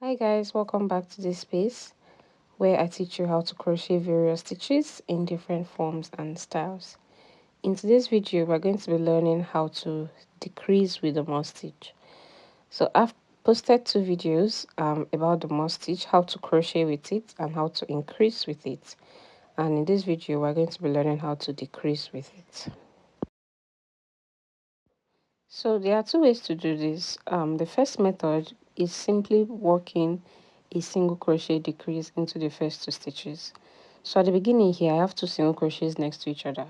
Hi guys, welcome back to this space where I teach you how to crochet various stitches in different forms and styles. In today's video, we're going to be learning how to decrease with the moss stitch. So I've posted two videos about the moss stitch, how to crochet with it and how to increase with it. And in this video, we're going to be learning how to decrease with it. So there are two ways to do this. The first method is simply working a single crochet decrease into the first two stitches. So at the beginning here, I have two single crochets next to each other.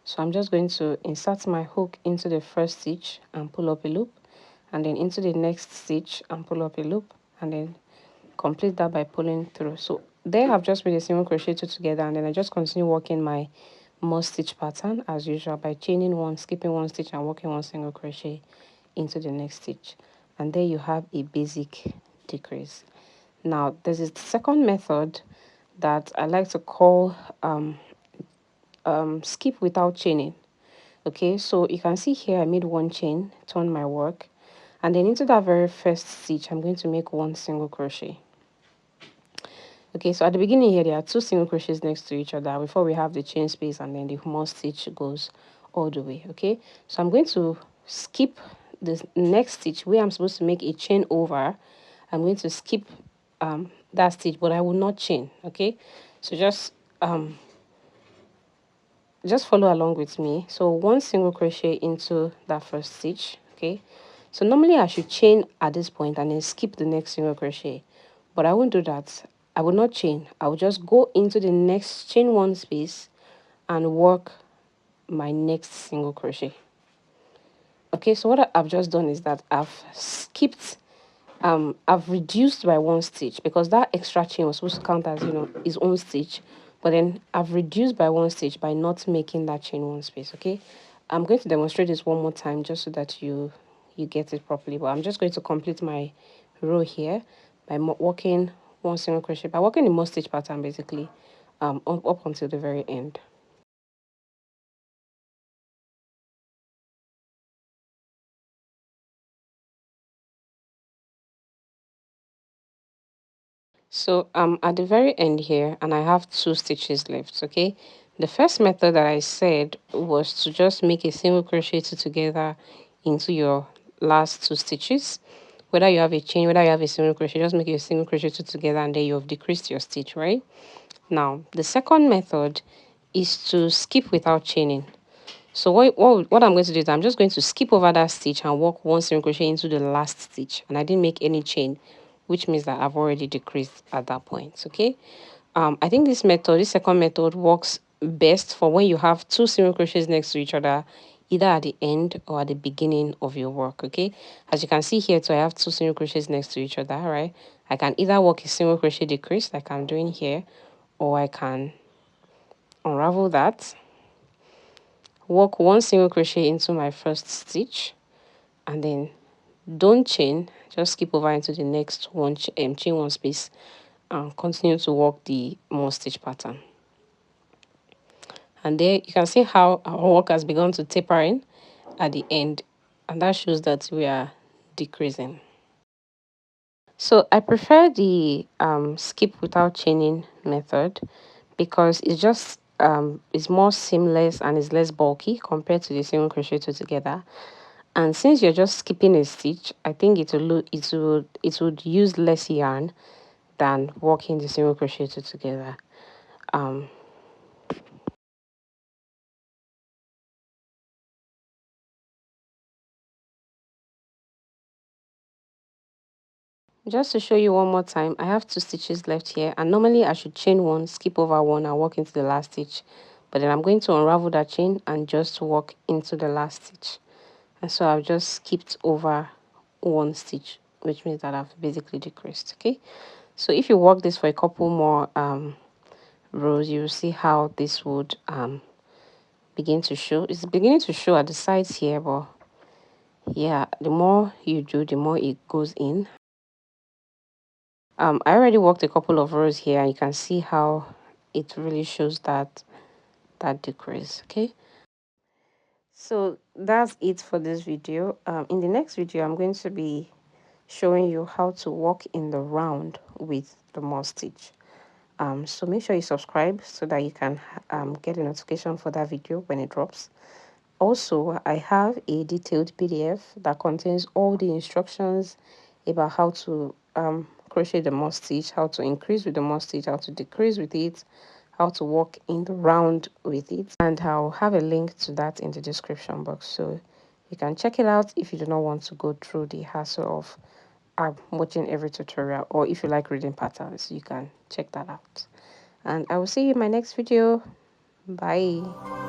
So I'm just going to insert my hook into the first stitch and pull up a loop, and then into the next stitch and pull up a loop, and then complete that by pulling through. So there I've just made a single crochet two together, and then I just continue working my moss stitch pattern as usual by chaining one, skipping one stitch and working one single crochet into the next stitch. And there you have a basic decrease. Now there's a second method that I like to call skip without chaining. Okay, so you can see here I made one chain, turn my work, and then into that very first stitch I'm going to make one single crochet. Okay, so at the beginning here there are two single crochets next to each other before we have the chain space, and then the moss stitch goes all the way. Okay, so I'm going to skip the next stitch where I'm supposed to make a chain over. I'm going to skip that stitch, but I will not chain. Okay, so just follow along with me. So one single crochet into that first stitch. Okay, so normally I should chain at this point and then skip the next single crochet, but I won't do that. I will not chain. I will just go into the next chain one space and work my next single crochet. Okay, so what I've just done is that I've skipped I've reduced by one stitch because that extra chain was supposed to count as, its own stitch, but then I've reduced by one stitch by not making that chain one space. Okay, I'm going to demonstrate this one more time just so that you get it properly, but I'm just going to complete my row here by working one single crochet, by working the moss stitch pattern basically up until the very end. So I'm at the very end here and I have two stitches left. Okay, the first method that I said was to just make a single crochet two together into your last two stitches. Whether you have a chain, whether you have a single crochet, just make a single crochet two together and then you have decreased your stitch, right? Now the second method is to skip without chaining. So what I'm going to do is I'm just going to skip over that stitch and work one single crochet into the last stitch, and I didn't make any chain, which means that I've already decreased at that point. Okay, I think this second method works best for when you have two single crochets next to each other, either at the end or at the beginning of your work. Okay, as you can see here, so I have two single crochets next to each other, right? I can either work a single crochet decrease like I'm doing here, or I can unravel that, work one single crochet into my first stitch, and then don't chain, just skip over into the next one, chain one space, and continue to work the moss stitch pattern. And there you can see how our work has begun to taper in at the end, and that shows that we are decreasing. So I prefer the skip without chaining method because it's more seamless and it's less bulky compared to the single crochet two together. And since you're just skipping a stitch, I think it would use less yarn than working the single crochet two together. Just to show you one more time, I have two stitches left here, and normally I should chain one, skip over one, and work into the last stitch. But then I'm going to unravel that chain and just work into the last stitch. And so I've just skipped over one stitch, which means that I've basically decreased. Okay, so if you work this for a couple more rows, you'll see how this would begin to show. It's beginning to show at the sides here, but yeah, the more you do, the more it goes in. I already worked a couple of rows here, and you can see how it really shows that decrease. Okay, so that's it for this video. In the next video I'm going to be showing you how to walk in the round with the moss stitch. So make sure you subscribe so that you can get a notification for that video when it drops. Also, I have a detailed PDF that contains all the instructions about how to crochet the moss stitch, how to increase with the moss stitch, how to decrease with it, how to walk in the round with it, and I'll have a link to that in the description box, so you can check it out if you do not want to go through the hassle of watching every tutorial, or if you like reading patterns, you can check that out. And I will see you in my next video. Bye.